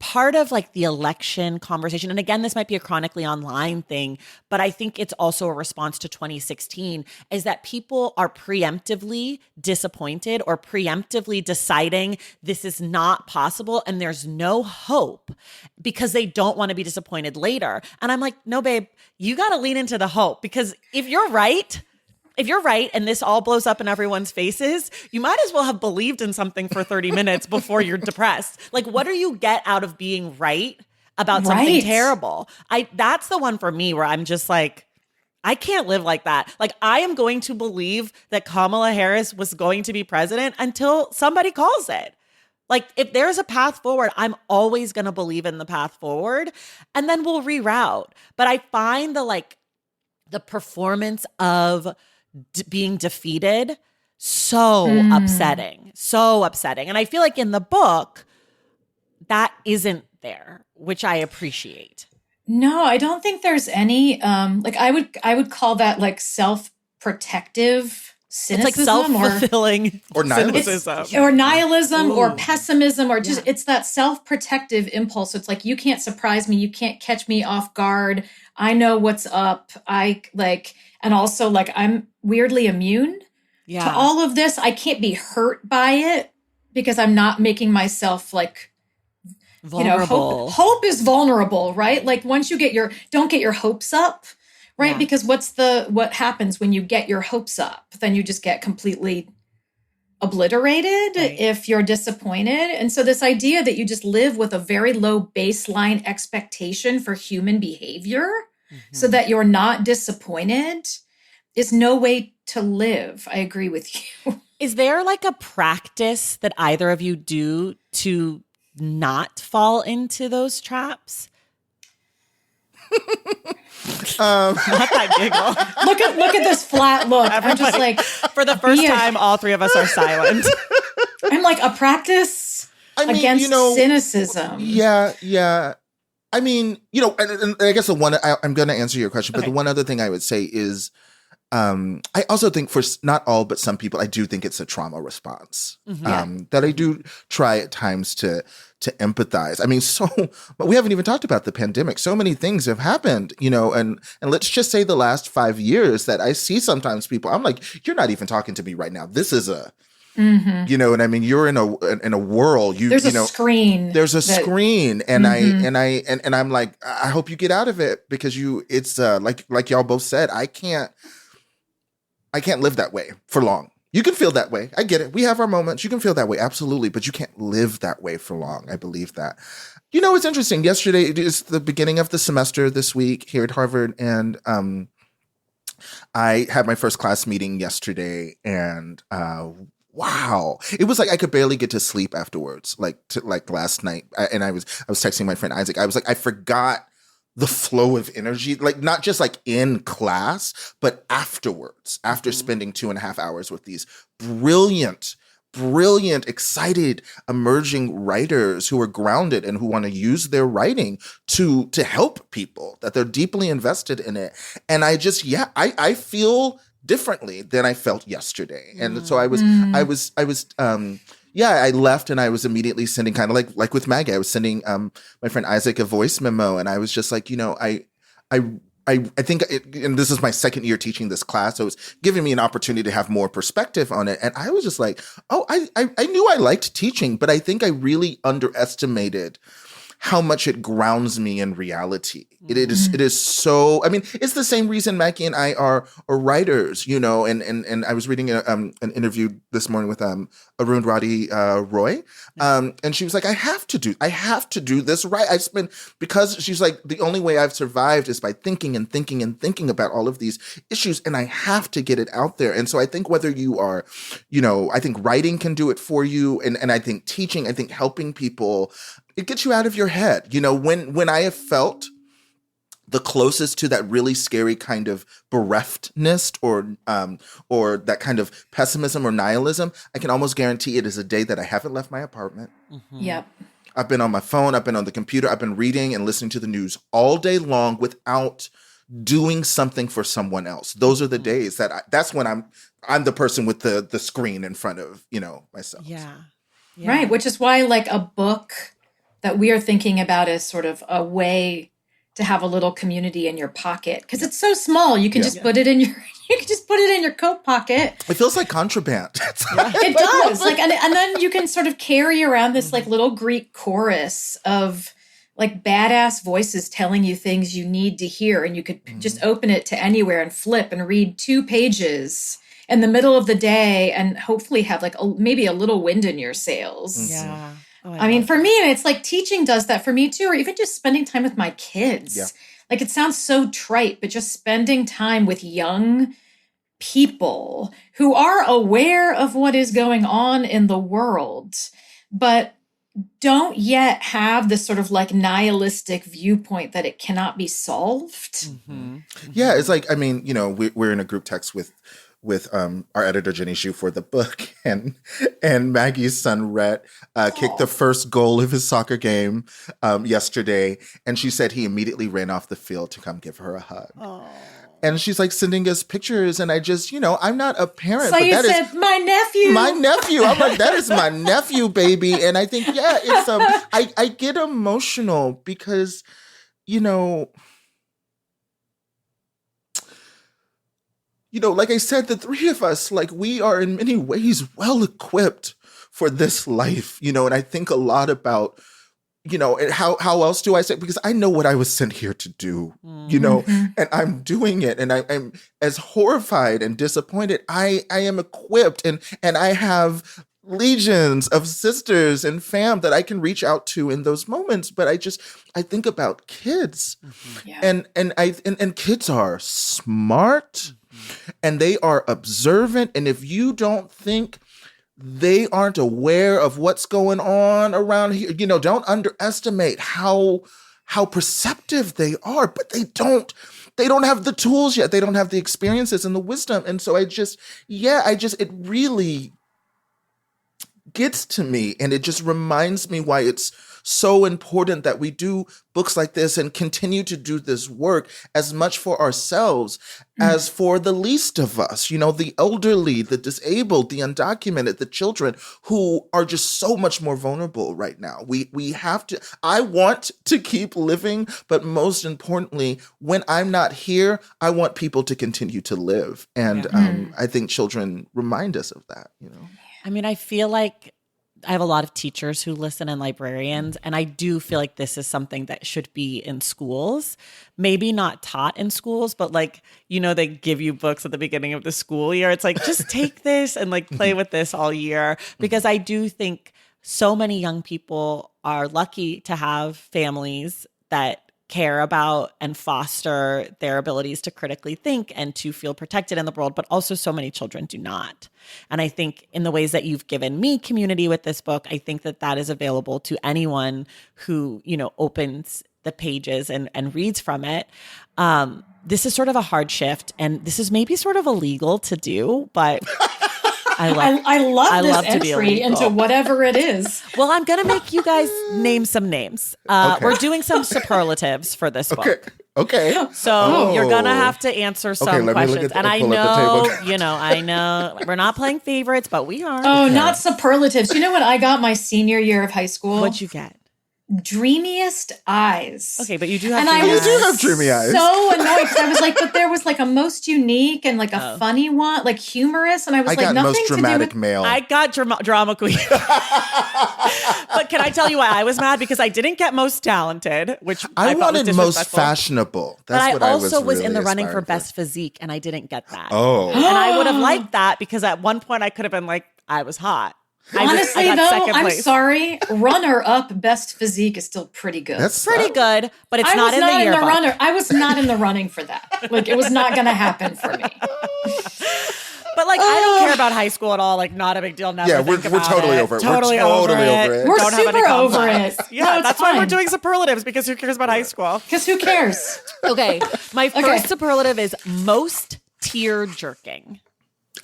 part of like the election conversation, and again, this might be a chronically online thing, but I think it's also a response to 2016, is that people are preemptively disappointed or preemptively deciding this is not possible and there's no hope because they don't want to be disappointed later. And I'm like, no, babe, you got to lean into the hope, because if you're right and this all blows up in everyone's faces, you might as well have believed in something for 30 minutes before you're depressed. Like, what do you get out of being right about something terrible? That's the one for me where I'm just like, I can't live like that. Like, I am going to believe that Kamala Harris was going to be president until somebody calls it. Like, if there's a path forward, I'm always going to believe in the path forward, and then we'll reroute. But I find the performance of being defeated so upsetting. And I feel like in the book, that isn't there, which I appreciate. No, I don't think there's any, I would call that like self-protective cynicism. It's like self-fulfilling or cynicism. Or nihilism or pessimism, or just, it's that self-protective impulse. It's like, you can't surprise me. You can't catch me off guard. I know what's up. And also like, I'm weirdly immune to all of this. I can't be hurt by it because I'm not making myself like vulnerable. Hope is vulnerable, right? Like once you don't get your hopes up, right? Yeah. Because what happens when you get your hopes up? Then you just get completely obliterated if you're disappointed. And so this idea that you just live with a very low baseline expectation for human behavior so that you're not disappointed is no way to live. I agree with you. Is there like a practice that either of you do to not fall into those traps? Not that giggle. Look at this flat look. Everybody, I'm just like, for the first time, all three of us are silent. I'm like, a practice against cynicism. Yeah. I mean, and I guess I'm going to answer your question, but the one other thing I would say is, I also think for not all, but some people, I do think it's a trauma response that I do try at times to empathize. I mean, but we haven't even talked about the pandemic. So many things have happened, and let's just say the last 5 years that I see sometimes people, I'm like, you're not even talking to me right now. This is you know what I mean? You're in a world. There's a screen. There's a screen, and I'm like, I hope you get out of it because it's like y'all both said, I can't live that way for long. You can feel that way. I get it. We have our moments. You can feel that way. Absolutely. But you can't live that way for long. I believe that. It's interesting. Yesterday is the beginning of the semester this week here at Harvard. And I had my first class meeting yesterday. And wow. It was like I could barely get to sleep afterwards, like last night. And I was texting my friend Isaac. I was like, I forgot the flow of energy, like not just like in class, but afterwards, after spending 2.5 hours with these brilliant, excited, emerging writers who are grounded and who want to use their writing to help people, that they're deeply invested in it. And I just, I feel differently than I felt yesterday. And so I left and I was immediately sending, kind of like with Maggie, I was sending my friend Isaac a voice memo, and I was just like, I I think, and this is my second year teaching this class, so it's giving me an opportunity to have more perspective on it. And I was just like, oh, I knew I liked teaching, but I think I really underestimated how much it grounds me in reality. It is so, I mean, it's the same reason Maggie and I are writers, you know, and I was reading an interview this morning with Arun Roddy Roy, and she was like, I have to do this right. Because she's like, the only way I've survived is by thinking and thinking and thinking about all of these issues, and I have to get it out there. And so I think whether you are, you know, I think writing can do it for you, and I think teaching, I think helping people, it gets you out of your head. You know, when I have felt the closest to that really scary kind of bereftness or that kind of pessimism or nihilism, I can almost guarantee it is a day that I haven't left my apartment. Mm-hmm. Yep. I've been on my phone, I've been on the computer, I've been reading and listening to the news all day long without doing something for someone else. Those are the days that's when I'm the person with the screen in front of, you know, myself. Yeah. Right. Which is why like a book that we are thinking about as sort of a way to have a little community in your pocket, because it's so small. You can just put it in your coat pocket. It feels like contraband. It does. Like, and then you can sort of carry around this like little Greek chorus of like badass voices telling you things you need to hear, and you could just open it to anywhere and flip and read 2 pages in the middle of the day, and hopefully have like maybe a little wind in your sails. Yeah. Oh, I mean, for me, it's like teaching does that for me too, or even just spending time with my kids. Yeah. Like it sounds so trite, but just spending time with young people who are aware of what is going on in the world, but don't yet have this sort of like nihilistic viewpoint that it cannot be solved. Mm-hmm. Yeah, it's like, I mean, you know, we're in a group text with our editor Jenny Shu for the book, and Maggie's son Rhett kicked the first goal of his soccer game yesterday, and she said he immediately ran off the field to come give her a hug. Aww. And she's like sending us pictures, and I just, you know, I'm not a parent, so but you that said, is my nephew. I'm like, that is my nephew, baby. And I think, yeah, it's I get emotional because, you know, like I said, the 3 of us, like we are in many ways well equipped for this life, you know, and I think a lot about, you know, and how else do I say, because I know what I was sent here to do, you know, and I'm doing it, and I'm as horrified and disappointed. I am equipped, and I have legions of sisters and fam that I can reach out to in those moments. But I think about kids, and kids are smart. And they are observant. And if you don't think they aren't aware of what's going on around here, you know, don't underestimate how perceptive they are. But they don't have the tools yet. They don't have the experiences and the wisdom. And so it really gets to me. And it just reminds me why it's so important that we do books like this and continue to do this work as much for ourselves as for the least of us, you know, the elderly, the disabled, the undocumented, the children who are just so much more vulnerable right now. We have to, I want to keep living, but most importantly, when I'm not here, I want people to continue to live. And I think children remind us of that, you know. I mean, I feel like I have a lot of teachers who listen and librarians, and I do feel like this is something that should be in schools, maybe not taught in schools, but like, you know, they give you books at the beginning of the school year. It's like, just take this and like play with this all year, because I do think so many young people are lucky to have families that care about and foster their abilities to critically think and to feel protected in the world, but also so many children do not. And I think in the ways that you've given me community with this book, I think that is available to anyone who, you know, opens the pages and reads from it. This is sort of a hard shift, and this is maybe sort of illegal to do, but I love this entry into whatever it is. Well, I'm going to make you guys name some names. We're doing some superlatives for this book. Okay. So you're going to have to answer some questions. And I know we're not playing favorites, but we are. Oh, not superlatives. You know what I got my senior year of high school? What'd you get? dreamiest eyes. Okay, but you do have And dreamy I was You do have dreamy eyes. so annoyed because I was like, but there was like a most unique and like a funny one, like humorous. And I was I like, got nothing most to do dramatic with male. I got drama queen. But can I tell you why I was mad? Because I didn't get most talented, which I thought wanted was most disrespectful. fashionable. But That's I what also I was in really the running for aspiring best physique, and I didn't get that. Oh. And I would have liked that because at one point I could have been like, I was hot. Honestly, I got though, second I'm place. sorry. Runner-up best physique is still pretty good. That's Pretty good, but it's I not was in not the in the yearbook. runner. I was not in the running for that. Like, it was not going to happen for me. But like, I don't care about high school at all. Like, not a big deal. Never Yeah, we're think about totally it. over it. Totally We're totally over it. We're Don't have any super over complex. it. Yeah, No, it's that's why we're fine. doing superlatives, because who cares about high school? Because who cares? Okay, my first Okay. superlative is most tear jerking.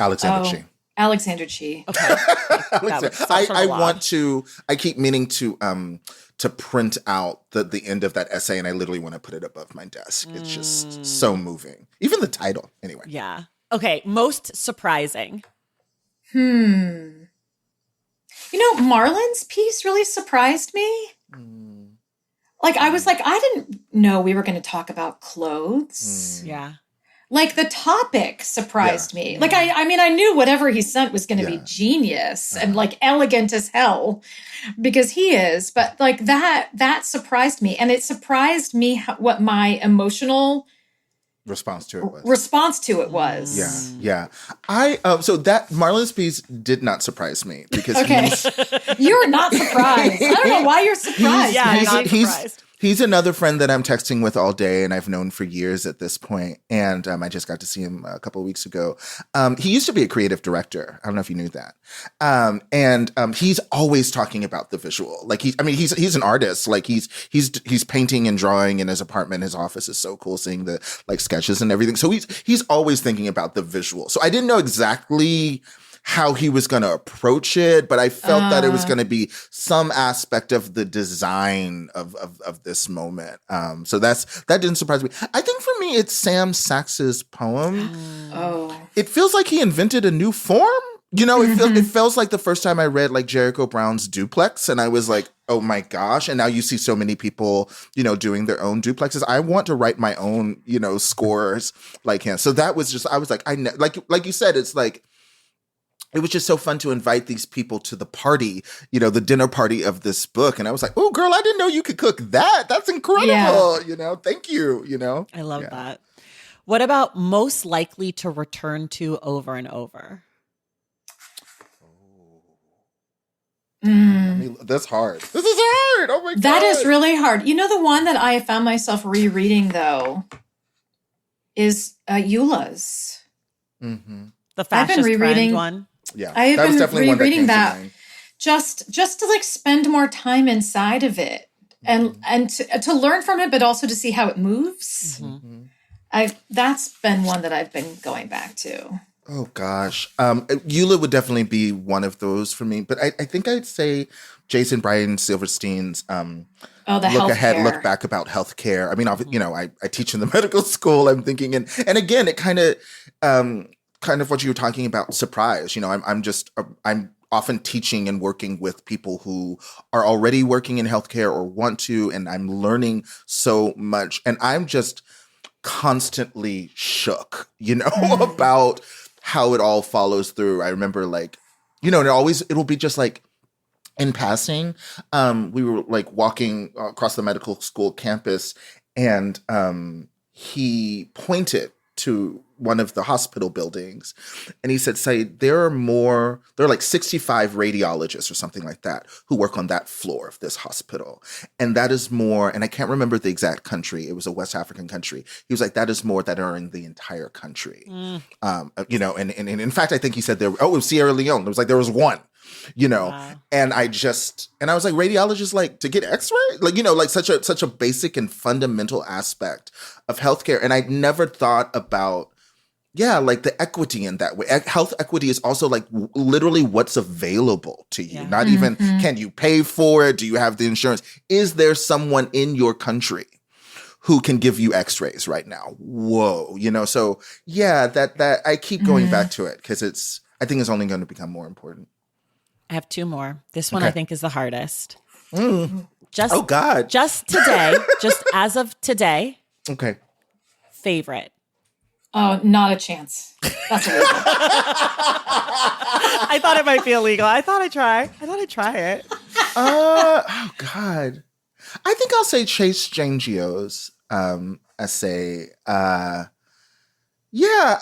Alexander Chi. Alexander Chi. Okay, I keep meaning to print out the end of that essay, and I literally want to put it above my desk. It's just so moving. Even the title, anyway. Yeah. Okay, most surprising. You know, Marlon's piece really surprised me. Like, I was like, I didn't know we were going to talk about clothes. Yeah. Like, the topic surprised me. Like, I mean, I knew whatever he sent was going to be genius and like elegant as hell, because he is. But like that surprised me, and it surprised me what my emotional Response to it was. Yeah. So that Marlon's piece did not surprise me because Okay. You're not surprised. I don't know why you're surprised. Surprised. He's another friend that I'm texting with all day, and I've known for years at this point. And I just got to see him a couple of weeks ago. He used to be a creative director. I don't know if you knew that. And he's always talking about the visual. Like he's an artist. Like he's painting and drawing in his apartment. His office is so cool, seeing the like sketches and everything. So he's always thinking about the visual. So I didn't know exactly how he was going to approach it, but I felt that it was going to be some aspect of the design of this moment. So that didn't surprise me. I think for me, it's Sam Sax's poem. It feels like he invented a new form. You know, it feels like the first time I read like Jericho Brown's Duplex, and I was like, oh my gosh. And now you see so many people, you know, doing their own duplexes. I want to write my own, you know, scores like him. So that was just, I was like, like you said, it's like, it was just so fun to invite these people to the party, you know, the dinner party of this book. And I was like, oh, girl, I didn't know you could cook that. That's incredible. Yeah. You know, thank you, you know. I love that. What about most likely to return to over and over? That's hard. This is hard. Oh, my God. That is really hard. You know, the one that I found myself rereading, though, is Eula's. The fascist rereading- friend one? Yeah. I have that was been definitely one that rereading came to that. mind. Just to like spend more time inside of it and to learn from it, but also to see how it moves. That's been one that I've been going back to. Oh, gosh. Eula would definitely be one of those for me. But I think I'd say Jason Bryan Silverstein's The look ahead, healthcare. look back about healthcare. I mean, you know, I teach in the medical school. I'm thinking, and again, it kind of what you were talking about, surprise. You know, I'm often teaching and working with people who are already working in healthcare or want to, and I'm learning so much, and I'm just constantly shook, you know, about how it all follows through. I remember, like, you know, and it'll be just like, in passing, we were like walking across the medical school campus, and he pointed to one of the hospital buildings, and he said, Saeed, there are like 65 radiologists or something like that who work on that floor of this hospital. And that is more, and I can't remember the exact country. It was a West African country. He was like, that is more that are in the entire country. You know, and in fact, I think he said it was Sierra Leone. It was like, there was one. You know, and I was like, radiologists, like, to get x-ray, like, you know, like such a basic and fundamental aspect of healthcare. And I'd never thought about, like the equity in that way. Health equity is also like literally what's available to you. Not even, can you pay for it? Do you have the insurance? Is there someone in your country who can give you x-rays right now? Whoa. You know, so that I keep going back to it because I think it's only going to become more important. I have two more. This one I think is the hardest. Oh God. Just today, just as of today, Okay. favorite. Oh, not a chance. That's illegal. I thought it might be illegal. I thought I'd try it. Oh God. I think I'll say Chase Jangio's essay. Yeah,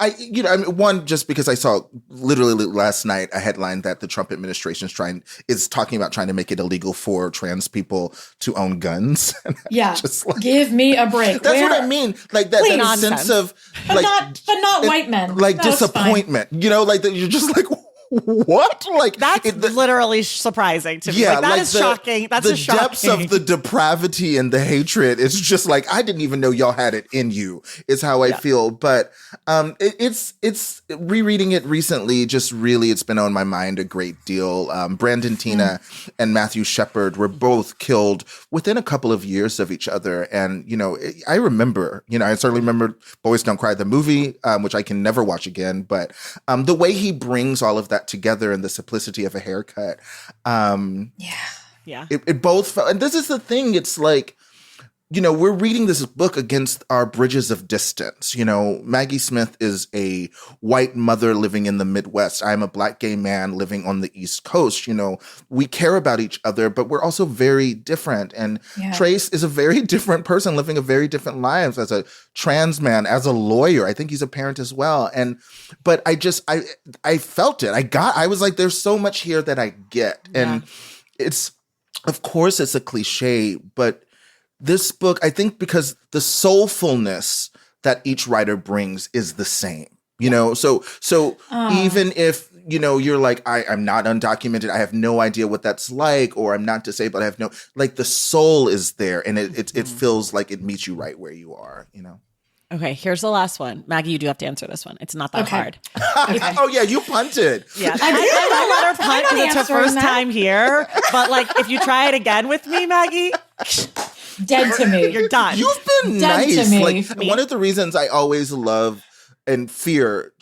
one, just because I saw literally last night a headline that the Trump administration is talking about trying to make it illegal for trans people to own guns. Yeah, just like, give me a break. That's what I mean. Like that sense of but not white men. Like disappointment. You know, like that you're just like, what? Like that's literally surprising to me. Yeah, that is shocking. That's the depths of the depravity and the hatred. It's just like, I didn't even know y'all had it in you. Is how I feel. But it's rereading it recently. Just really, it's been on my mind a great deal. Brandon Tina and Matthew Shepard were both killed within a couple of years of each other, and I remember. I certainly remember Boys Don't Cry the movie, which I can never watch again. But the way he brings all of that together and the simplicity of a haircut. It both felt, and this is the thing, it's like, we're reading this book against our bridges of distance. Maggie Smith is a white mother living in the Midwest. I'm a Black gay man living on the East Coast. We care about each other, but we're also very different. And Trace is a very different person living a very different lives as a trans man, as a lawyer. I think he's a parent as well. But I felt it. I was like, there's so much here that I get. And of course it's a cliche, but this book, I think, because the soulfulness that each writer brings is the same, so even if, you're like, I'm not undocumented, I have no idea what that's like, or I'm not disabled, I have the soul is there, and it feels like it meets you right where you are, Okay, here's the last one. Maggie, you do have to answer this one. It's not that hard. Okay. Oh, yeah, you punted. Yeah, I don't let her punt because it's her first time here. But if you try it again with me, Maggie, dead to me. You're done. You've been dead nice. To me. One of the reasons I always love and fear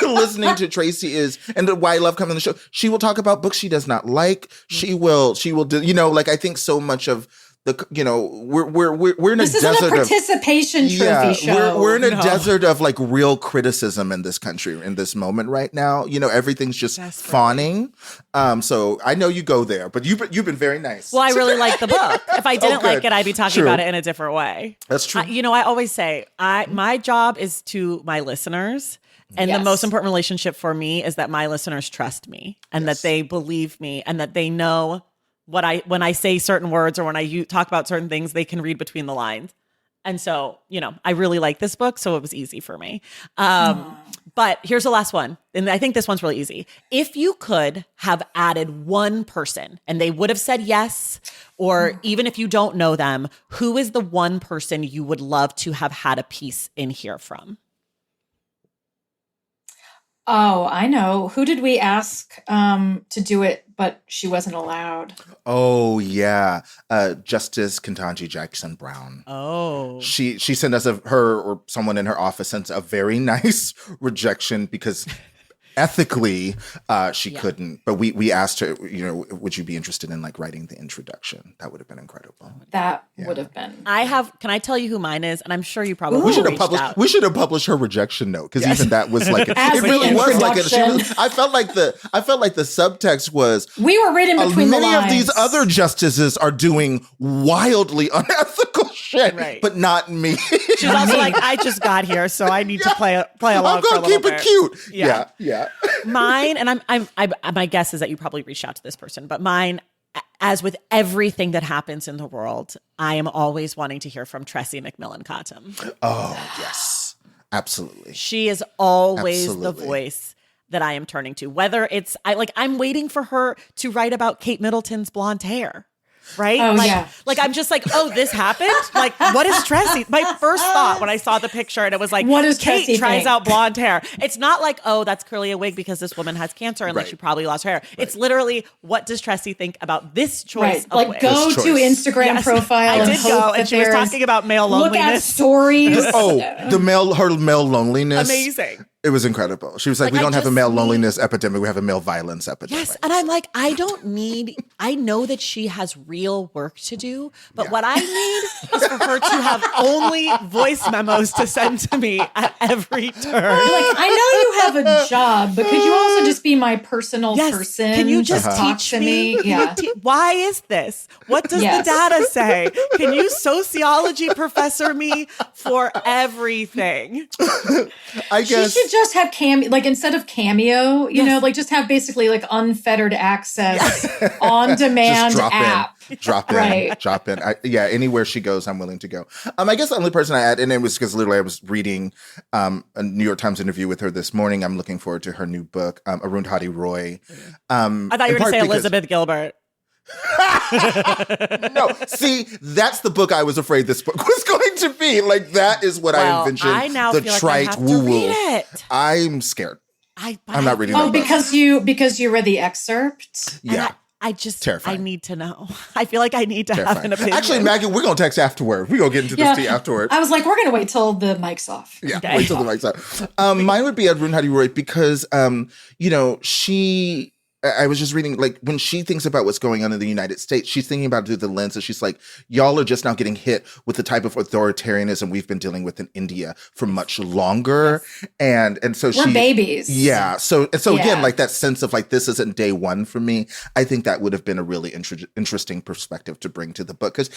listening to Tracy is, and why I love coming on the show, she will talk about books she does not like. She will do, I think so much of we're in this a desert isn't a participation trophy show. We're in a desert of real criticism in this country in this moment right now. Everything's just fawning. So I know you go there, but you've been very nice. Well, I really like the book. If I didn't like it, I'd be talking about it in a different way. That's true. I always say my job is to my listeners. And the most important relationship for me is that my listeners trust me and that they believe me and that they know when I say certain words or when I talk about certain things, they can read between the lines. And so, I really like this book, so it was easy for me. But here's the last one. And I think this one's really easy. If you could have added one person and they would have said yes, or even if you don't know them, who is the one person you would love to have had a piece in here from? Oh, I know. Who did we ask to do it, but she wasn't allowed? Oh, yeah. Justice Ketanji Jackson Brown. Oh. She sent us her or someone in her office sent a very nice rejection because ethically she couldn't. But we asked her, would you be interested in writing the introduction? That would have been incredible. That would have been. Can I tell you who mine is? And I'm sure you probably we should have published her rejection note because even that was it really was I felt like the subtext was we were reading between the lines. Many of these other justices are doing wildly unethical shit, right, but not me. She was also like, I just got here, so I need to play along. I'm gonna keep it cute. Yeah. Mine, and my guess is that you probably reached out to this person, but mine, as with everything that happens in the world, I am always wanting to hear from Tressie McMillan Cottom. Oh, yes. Absolutely. She is always the voice that I am turning to. Whether it's I'm waiting for her to write about Kate Middleton's blonde hair. Right? Oh, yeah. I'm just like, oh, this happened? What is Tressie? My first thought when I saw the picture and it was like, what is Kate Tressie tries think? Out blonde hair. It's not like, oh, that's clearly a wig because this woman has cancer and she probably lost her hair. Right. It's literally, what does Tressie think about this choice of wig? Go to Instagram profile. I did go, and she was talking about male loneliness. Look at stories. her male loneliness. Amazing. It was incredible. She was like, we don't have a male loneliness epidemic. We have a male violence epidemic. Yes. And I'm like, I know that she has real work to do, but what I need is for her to have only voice memos to send to me at every turn. Like, I know you have a job, but could you also just be my personal person? Can you just talk teach to me? Yeah. Why is this? What does the data say? Can you sociology professor me for everything? I guess she should just have like instead of Cameo, you know, like just have basically like unfettered access on demand app. Drop in. Anywhere she goes, I'm willing to go. I guess the only person I add, and it was because literally I was reading a New York Times interview with her this morning. I'm looking forward to her new book, Arundhati Roy. I thought you were going to say Elizabeth Gilbert. No, see, that's the book I was afraid this book was going to be. Like, that is what I envisioned. I now feel like I have to read it. I'm scared. I'm not reading that book. because you read the excerpt? Yeah. I just, terrifying. I need to know. I feel like I need to have an opinion. Actually, Maggie, we're going to text afterward. We're going to get into this tea afterward. I was like, we're going to wait till the mic's off. Yeah, wait till the mic's off. Mine would be Arundhati Roy because, I was just reading, like, when she thinks about what's going on in the United States, she's thinking about it through the lens, and she's like, y'all are just now getting hit with the type of authoritarianism we've been dealing with in India for much longer. Yes. And so we're babies. Yeah. So again, like that sense of like, this isn't day one for me. I think that would have been a really interesting perspective to bring to the book. Because,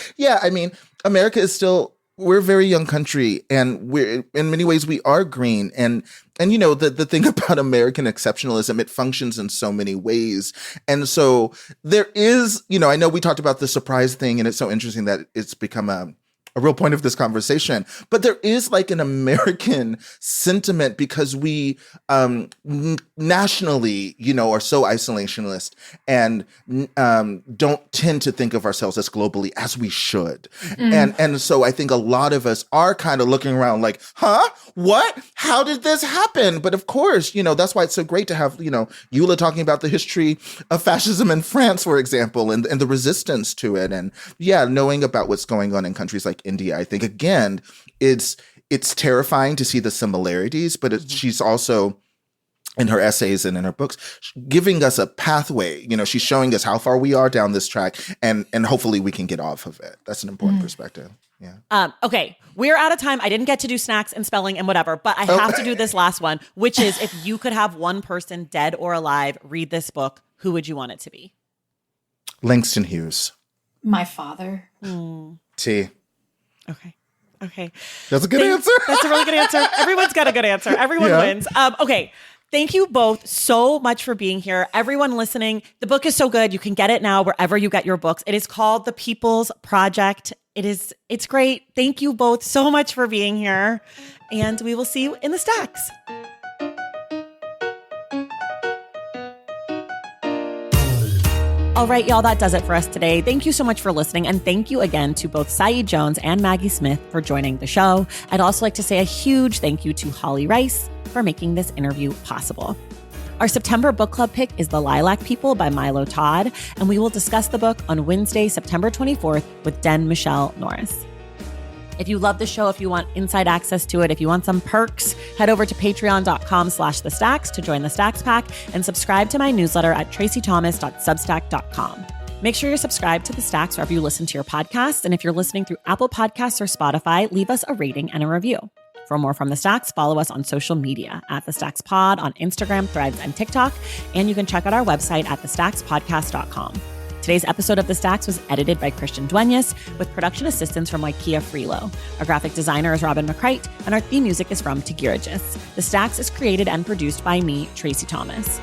America is still, we're a very young country, and we're, in many ways, we are green. And the thing about American exceptionalism, it functions in so many ways. And so there is, I know we talked about the surprise thing, and it's so interesting that it's become a real point of this conversation, but there is like an American sentiment because we nationally, are so isolationist and don't tend to think of ourselves as globally as we should. And so I think a lot of us are kind of looking around like, huh? What? How did this happen? But of course, that's why it's so great to have, Eula talking about the history of fascism in France, for example, and the resistance to it. And knowing about what's going on in countries like India, I think, again, it's terrifying to see the similarities, but she's also, in her essays and in her books, giving us a pathway. She's showing us how far we are down this track, and hopefully we can get off of it. That's an important perspective. Yeah. Okay. We're out of time. I didn't get to do snacks and spelling and whatever, but I have to do this last one, which is, if you could have one person, dead or alive, read this book, who would you want it to be? Langston Hughes. My father. T. Okay. That's a good answer. That's a really good answer. Everyone's got a good answer. Everyone wins. Okay. Thank you both so much for being here. Everyone listening, the book is so good. You can get it now wherever you get your books. It is called The People's Project. It's great. Thank you both so much for being here. And we will see you in the stacks. All right, y'all, that does it for us today. Thank you so much for listening. And thank you again to both Saeed Jones and Maggie Smith for joining the show. I'd also like to say a huge thank you to Holly Rice for making this interview possible. Our September book club pick is The Lilac People by Milo Todd, and we will discuss the book on Wednesday, September 24th with Den Michelle Norris. If you love the show, if you want inside access to it, if you want some perks, head over to patreon.com/thestacks to join the Stacks Pack and subscribe to my newsletter at tracythomas.substack.com. Make sure you're subscribed to The Stacks wherever you listen to your podcasts. And if you're listening through Apple Podcasts or Spotify, leave us a rating and a review. For more from The Stacks, follow us on social media at The Stacks Pod on Instagram, Threads, and TikTok. And you can check out our website at thestackspodcast.com. Today's episode of The Stacks was edited by Christian Duenas with production assistance from Ikea Freelo. Our graphic designer is Robin McCrite, and our theme music is from Tigirigis. The Stacks is created and produced by me, Tracy Thomas.